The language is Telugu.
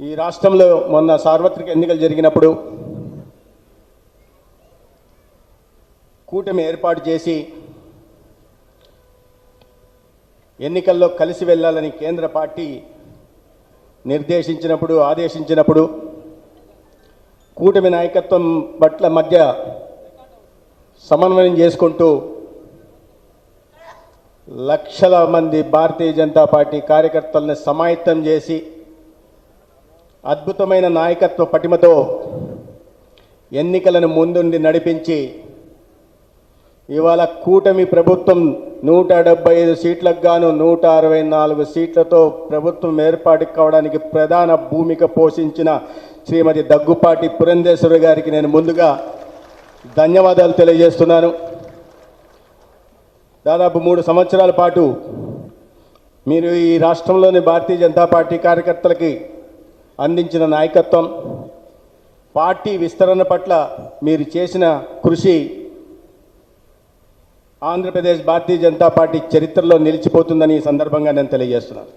ఈ రాష్ట్రంలో మొన్న సార్వత్రిక ఎన్నికలు జరిగినప్పుడు కూటమి ఏర్పాటు చేసి ఎన్నికల్లో కలిసి వెళ్ళాలని కేంద్ర పార్టీ నిర్దేశించినప్పుడు ఆదేశించినప్పుడు కూటమి నాయకత్వం పట్ల మధ్య సమన్వయం చేసుకుంటూ లక్షల మంది భారతీయ జనతా పార్టీ కార్యకర్తలను సమాయత్తం చేసి అద్భుతమైన నాయకత్వ పటిమతో ఎన్నికలను ముందుండి నడిపించి ఇవాళ కూటమి ప్రభుత్వం 175 సీట్లకు గాను 164 సీట్లతో ప్రభుత్వం ఏర్పాటు కావడానికి ప్రధాన భూమిక పోషించిన శ్రీమతి దగ్గుపాటి పురంధేశ్వరి గారికి నేను ముందుగా ధన్యవాదాలు తెలియజేస్తున్నాను. దాదాపు 3 సంవత్సరాల పాటు మీరు ఈ రాష్ట్రంలోని భారతీయ జనతా పార్టీ కార్యకర్తలకి అందించిన నాయకత్వం, పార్టీ విస్తరణ పట్ల మీరు చేసిన కృషి ఆంధ్రప్రదేశ్ భారతీయ జనతా పార్టీ చరిత్రలో నిలిచిపోతుందని ఈ సందర్భంగా నేను తెలియజేస్తున్నాను.